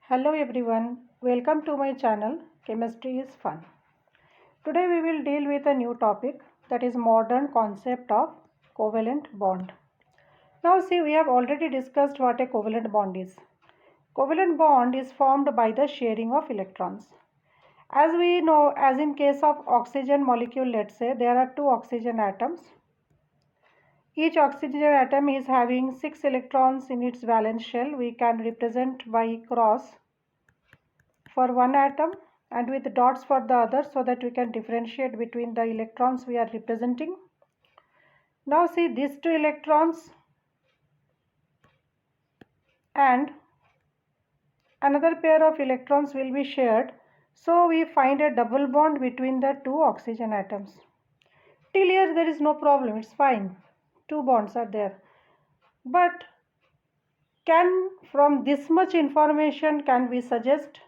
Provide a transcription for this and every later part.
Hello everyone, welcome to my channel Chemistry is Fun. Today we will deal with a new topic, that is modern concept of covalent bond. Now see, we have already discussed what a covalent bond is. Covalent bond is formed by the sharing of electrons. As we know, as in case of oxygen molecule, let's say there are two oxygen atoms. Each oxygen atom is having 6 electrons in its valence shell. We can represent by cross for one atom and with dots for the other, so that we can differentiate between the electrons we are representing. Now see, these two electrons and another pair of electrons will be shared, so we find a double bond between the two oxygen atoms. Till here there is no problem, it's fine, two bonds are there. But from this much information can we suggest,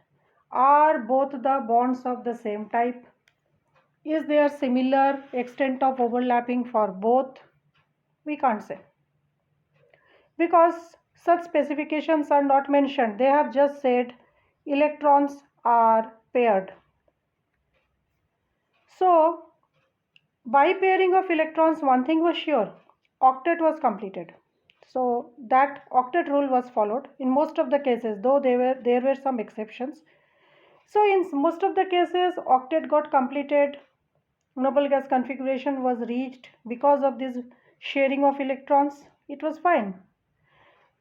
are both the bonds of the same type? Is there similar extent of overlapping for both? We can't say, because such specifications are not mentioned. They have just said electrons are paired. So by pairing of electrons, one thing was sure, octet was completed. So that octet rule was followed in most of the cases, though there were some exceptions. So in most of the cases, octet got completed, noble gas configuration was reached because of this sharing of electrons. It was fine.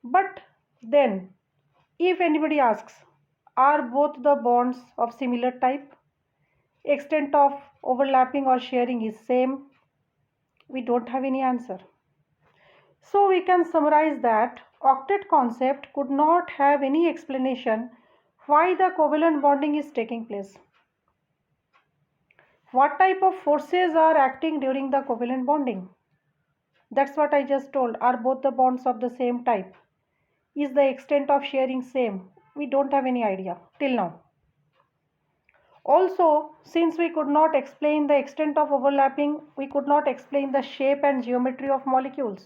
But then, if anybody asks, are both the bonds of similar type? Extent of overlapping or sharing is same? We don't have any answer. So we can summarize that octet concept could not have any explanation why the covalent bonding is taking place. What type of forces are acting during the covalent bonding? That's what I just told. Are both the bonds of the same type? Is the extent of sharing same? We don't have any idea till now. Also, since we could not explain the extent of overlapping, we could not explain the shape and geometry of molecules.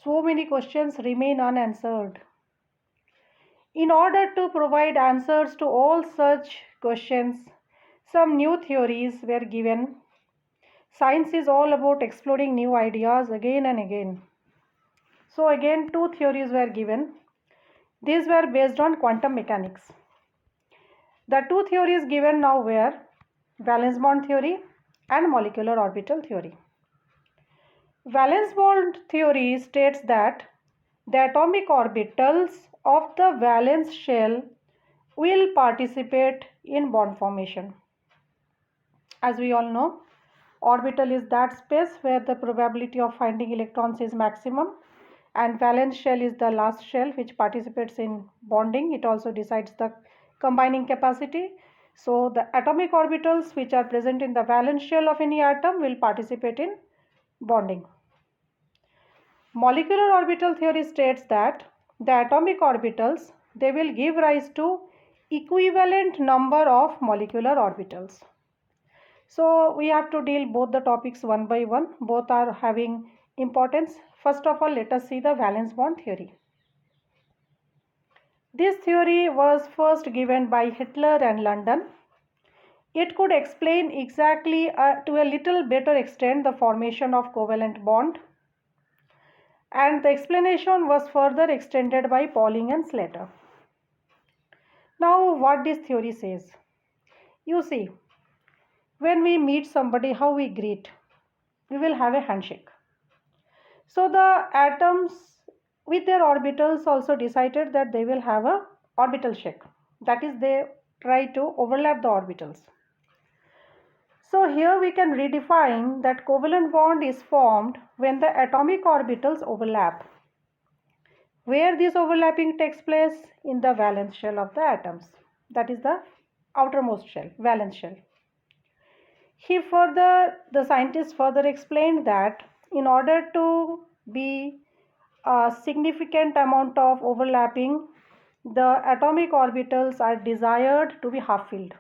So many questions remain unanswered. In order to provide answers to all such questions, some new theories were given. Science is all about exploring new ideas again and again. So again, two theories were given. These were based on quantum mechanics. The two theories given now were valence bond theory and molecular orbital theory. Valence bond theory states that the atomic orbitals of the valence shell will participate in bond formation. As we all know, orbital is that space where the probability of finding electrons is maximum, and valence shell is the last shell which participates in bonding. It also decides the combining capacity. So the atomic orbitals which are present in the valence shell of any atom will participate in bonding. Molecular orbital theory states that the atomic orbitals, they will give rise to equivalent number of molecular orbitals. So we have to deal both the topics one by one. Both are having importance. First of all, let us see the valence bond theory. This theory was first given by Hitler and London. It could explain exactly to a little better extent the formation of covalent bond, and the explanation was further extended by Pauling and Slater. Now what this theory says? You see, when we meet somebody, how we greet? We will have a handshake. So the atoms with their orbitals also decided that they will have a orbital shake. That is, they try to overlap the orbitals. So here we can redefine that covalent bond is formed when the atomic orbitals overlap. Where this overlapping takes place? In the valence shell of the atoms. That is the outermost shell, valence shell. The scientist further explained that in order to be a significant amount of overlapping, the atomic orbitals are desired to be half-filled.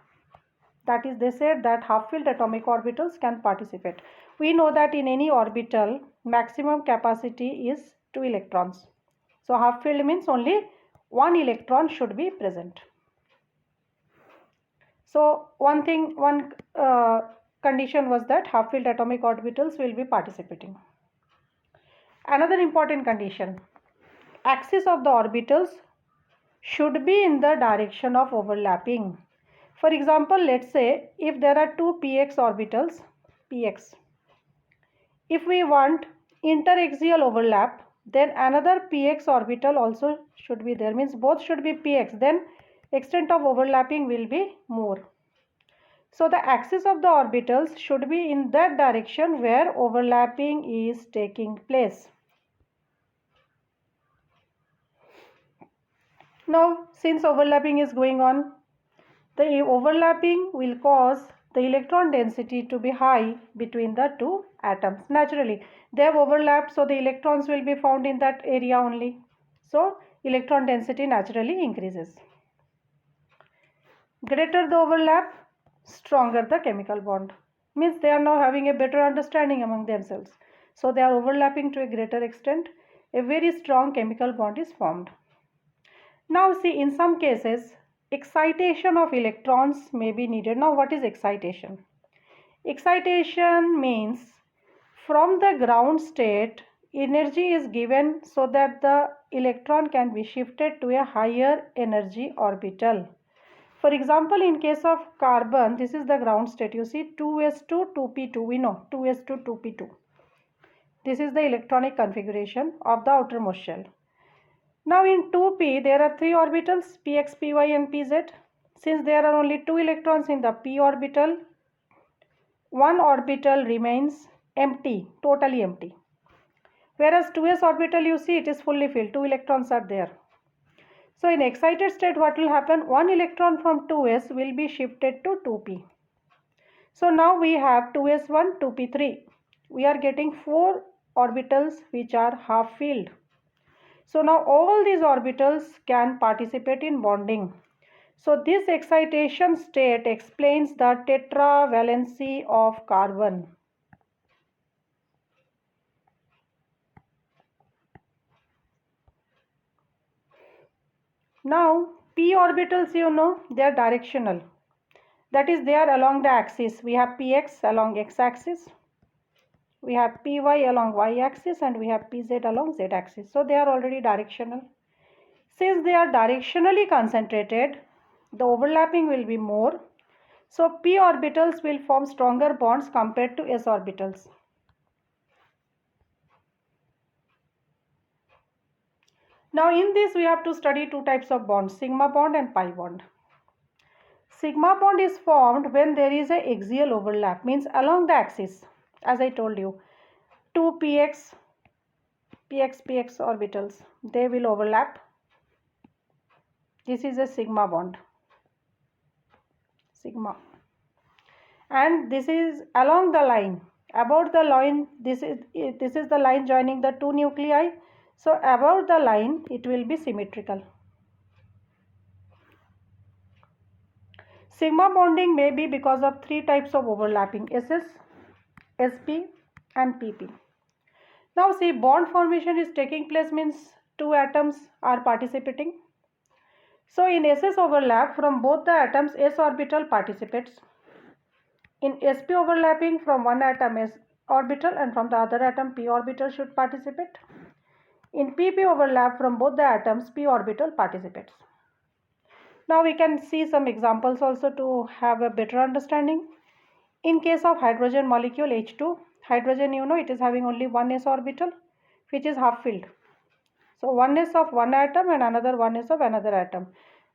That is, they said that half-filled atomic orbitals can participate. We know that in any orbital, maximum capacity is 2 electrons. So half-filled means only one electron should be present. So one condition was that half-filled atomic orbitals will be participating. Another important condition, axis of the orbitals should be in the direction of overlapping. For example, let's say if there are two px orbitals, px, if we want interaxial overlap, then another px orbital also should be there, means both should be px, then extent of overlapping will be more. So the axis of the orbitals should be in that direction where overlapping is taking place. Now, since overlapping is going on, the overlapping will cause the electron density to be high between the two atoms. Naturally, they have overlapped, so the electrons will be found in that area only. So, electron density naturally increases. Greater the overlap, stronger the chemical bond. Means they are now having a better understanding among themselves. So, they are overlapping to a greater extent. A very strong chemical bond is formed. Now see, in some cases, excitation of electrons may be needed. Now what is excitation? Excitation means from the ground state, energy is given so that the electron can be shifted to a higher energy orbital. For example, in case of carbon, this is the ground state. You see 2s2, 2p2, we know 2s2, 2p2. This is the electronic configuration of the outermost shell. Now in 2p there are three orbitals, px, py and pz. Since there are only two electrons in the p orbital, one orbital remains empty, totally empty. Whereas 2s orbital, you see, it is fully filled, two electrons are there. So in excited state what will happen? One electron from 2s will be shifted to 2p. So now we have 2s1, 2p3. We are getting four orbitals which are half filled. So now all these orbitals can participate in bonding. So this excitation state explains the tetravalency of carbon. Now p orbitals, you know, they are directional. That is, they are along the axis. We have px along x-axis, we have py along y-axis, and we have pz along z-axis. So they are already directional. Since they are directionally concentrated, the overlapping will be more. So p orbitals will form stronger bonds compared to s orbitals. Now in this we have to study two types of bonds, sigma bond and pi bond. Sigma bond is formed when there is a axial overlap, means along the axis, as I told you, two px orbitals, they will overlap. This is a sigma bond, sigma, and this is along the line. About the line, this is the line joining the two nuclei. So about the line it will be symmetrical. Sigma bonding may be because of three types of overlapping, SS, SP and PP. Now see, bond formation is taking place, means two atoms are participating. So in SS overlap, from both the atoms s orbital participates. In sp overlapping, from one atom s orbital and from the other atom p orbital should participate. In pp overlap, from both the atoms p orbital participates. Now we can see some examples also to have a better understanding. In case of hydrogen molecule H2, hydrogen, you know, it is having only one s orbital which is half filled. So one s of one atom and another one s of another atom,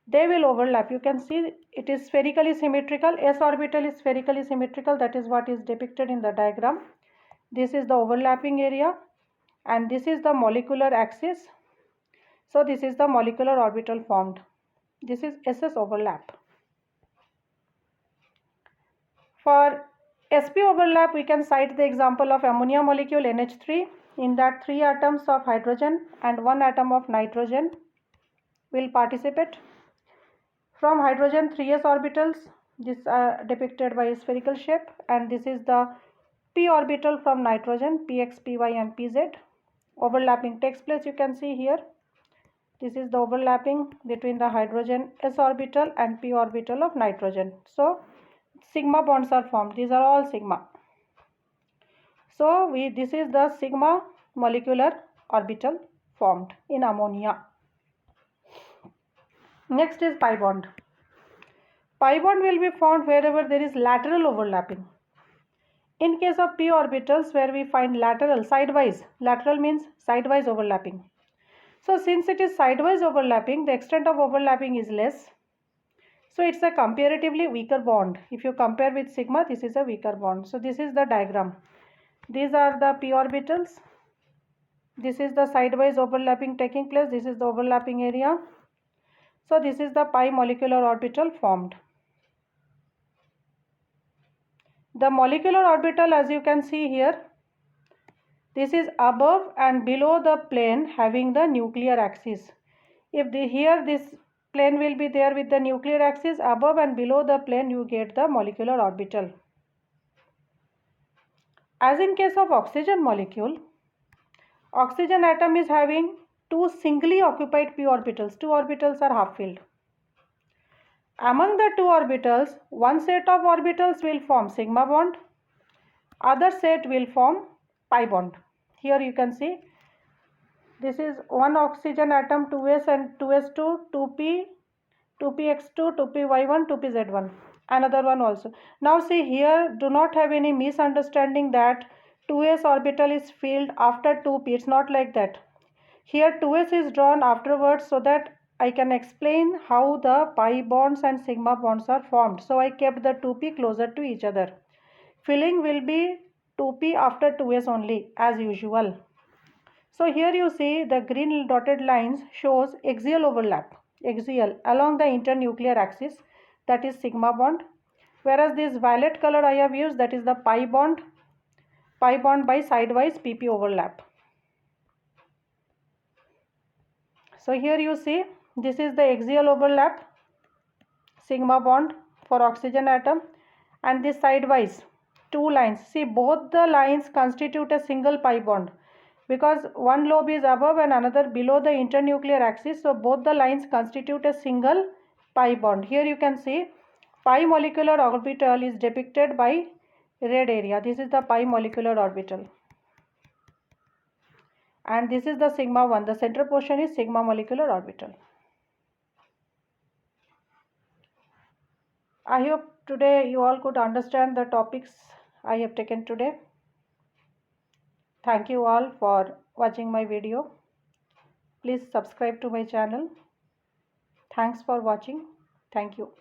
they will overlap. You can see it is spherically symmetrical. S orbital is spherically symmetrical. That is what is depicted in the diagram. This is the overlapping area and this is the molecular axis. So this is the molecular orbital formed. This is SS overlap. For sp overlap, we can cite the example of ammonia molecule NH3. In that, three atoms of hydrogen and one atom of nitrogen will participate. From hydrogen, 3s orbitals, this are depicted by a spherical shape, and this is the p orbital from nitrogen, px, py and pz. Overlapping takes place, you can see here. This is the overlapping between the hydrogen s orbital and p orbital of nitrogen. So sigma bonds are formed. These are all sigma. So this is the sigma molecular orbital formed in ammonia. Next is pi bond. Pi bond will be formed wherever there is lateral overlapping. In case of p orbitals, where we find lateral, sidewise, lateral means sidewise overlapping. So since it is sidewise overlapping, the extent of overlapping is less. So it's a comparatively weaker bond. If you compare with sigma, this is a weaker bond. So this is the diagram. These are the p orbitals. This is the sidewise overlapping taking place. This is the overlapping area. So this is the pi molecular orbital formed. The molecular orbital, as you can see here, this is above and below the plane having the nuclear axis. If here this plane will be there with the nuclear axis, above and below the plane you get the molecular orbital. As in case of oxygen molecule, oxygen atom is having two singly occupied p orbitals. Two orbitals are half filled. Among the two orbitals, one set of orbitals will form sigma bond, other set will form pi bond. Here you can see this is one oxygen atom 2s and 2s2, 2p, 2px2, 2py1, 2pz1, another one also. Now see here, do not have any misunderstanding that 2s orbital is filled after 2p. It's not like that. Here 2s is drawn afterwards so that I can explain how the pi bonds and sigma bonds are formed. So I kept the 2p closer to each other. Filling will be 2p after 2s only as usual. So here you see the green dotted lines shows axial overlap, axial along the internuclear axis, that is sigma bond, whereas this violet color I have used, that is the pi bond by sidewise pp overlap. So here you see this is the axial overlap, sigma bond for oxygen atom, and this sidewise two lines. See, both the lines constitute a single pi bond because one lobe is above and another below the internuclear axis. So both the lines constitute a single pi bond. Here you can see pi molecular orbital is depicted by red area. This is the pi molecular orbital. And this is the sigma one. The center portion is sigma molecular orbital. I hope today you all could understand the topics I have taken today. Thank you all for watching my video. Please subscribe to my channel. Thanks for watching. Thank you.